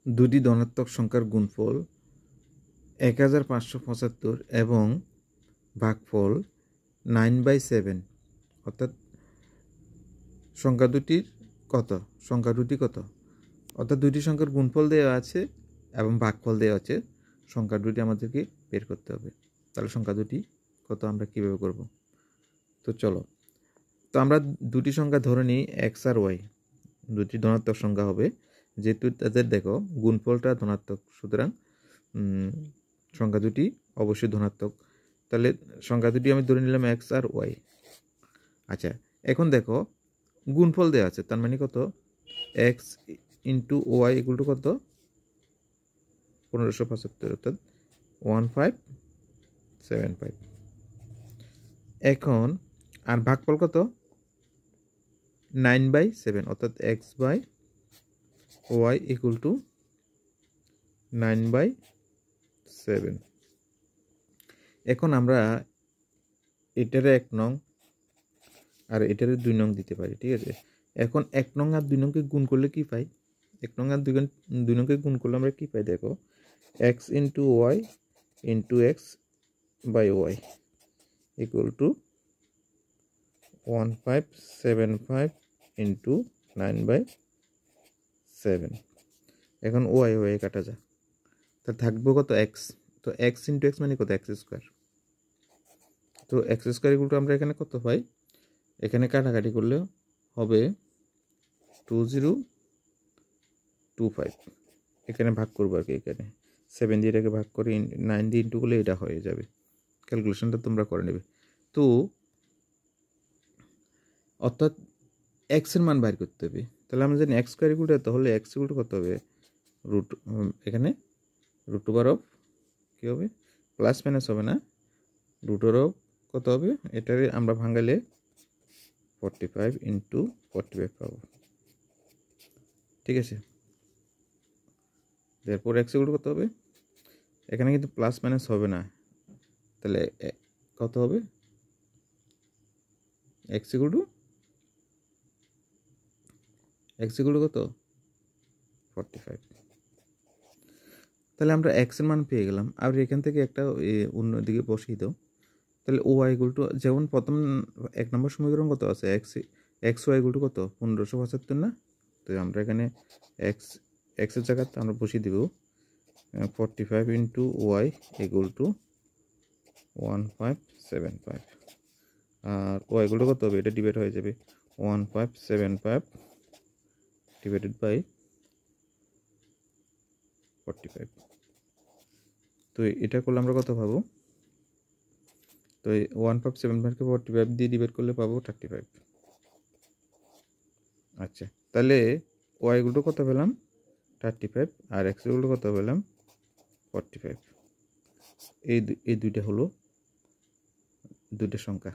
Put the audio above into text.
দুটি ধনাত্মক সংখ্যার গুণফল 1575 এবং ভাগফল 9/7, অর্থাৎ সংখ্যা দুটি কত, অর্থাৎ দুটি সংখ্যার গুণফল দেওয়া আছে এবং ভাগফল দেওয়া আছে, সংখ্যা দুটি আমাদেরকে বের করতে হবে। তাহলে সংখ্যা দুটি কত আমরা কিভাবে করব? তো চলো, তো আমরা দুটি সংখ্যা ধরে নিই এক্স আর ওয়াই, দুটি ধনাত্মক সংখ্যা হবে, যেহেতু তাদের দেখো গুণফলটা ধনাত্মক, সুতরাং সংখ্যা দুটি অবশ্যই ধনাত্মক। তাহলে সংখ্যা দুটি আমি ধরে নিলাম এক্স আর ওয়াই। আচ্ছা, এখন দেখো গুণফল দেওয়া আছে, তার মানে কত, x into y equal to কত, 1575, অর্থাৎ 1575। এখন আর ভাগফল কত, 9/7, অর্থাৎ x by y equal to 9/7। এখন আমরা এটারে 1 নং আর এটারে 2 নং দিতে পারি, ঠিক আছে। এখন 1 নং আর 2 নংকে গুণ করলে কি পাই, 1 নং আর 2 নংকে গুণ করলে আমরা কি পাই, দেখো x into y into x by y equal to 1575 into 9/7। এখন ওয়াই ওয়াই কাটা যায়, তা থাকবে কত, এক্স। তো এক্স ইন্টু এক্স মানে কত, এক্স স্কোয়ার। তো এক্স স্কোয়ার ইকুয়াল টু আমরা এখানে কত পাই, এখানে কাটাকাটি করলে হবে 2025। এখানে ভাগ করবো আর কি, এখানে 7 দিয়ে এটাকে ভাগ করে 9 দিয়ে ইন্টু করলে এটা হয়ে যাবে। ক্যালকুলেশনটা তোমরা করে নেবে। তো অর্থাৎ এক্স এর মান বাইর করতে হবে। তাহলে আমরা জানি এক্স স্কোয়ার ইকুয়াল টু, তাহলে এক্স ইকুয়াল টু কত হবে, এখানে রুট ওভার অফ কী হবে, প্লাস মাইনাস হবে না, রুট ওভার অফ কত হবে, এটারে আমরা ভাঙালে 45 ইন্টু 45 পাবো, ঠিক আছে। এরপর এক্স ইকুয়াল টু কত হবে, এখানে কিন্তু প্লাস মাইনাস হবে না, তাহলে কত হবে, এক্স ইকুয়াল টু কত, 45। তাহলে আমরা এক্স এর মান পেয়ে গেলাম। আর এখান থেকে একটা অন্যদিকে বসিয়ে দাও, তাহলে ও ওয়াই ইকুয়াল টু, যেমন প্রথম 1 নম্বর সমীকরণ কত আছে, এক্স ওয়াই ইকুয়াল টু কত, 1575 না। তো আমরা এখানে এক্সের জায়গাতে আমরা বসিয়ে দিব 45 ইন্টু ওয়াই ইকুয়াল টু 1575, আর ওয়াই ইকুয়াল টু কত হবে, এটা ডিভাইড হয়ে যাবে 1575 ডিভাইডেড বাই 45। তো এটা করলে আমরা কত পাবো, তো 1575কে 45 দিয়ে ডিভাইড করলে পাবো 35। আচ্ছা, তাহলে ওয়াই ইকুয়াল টু কত পেলাম, 35, আর এক্স ইকুয়াল টু কত পেলাম, 45। এই দুইটা হলো দুইটা সংখ্যা।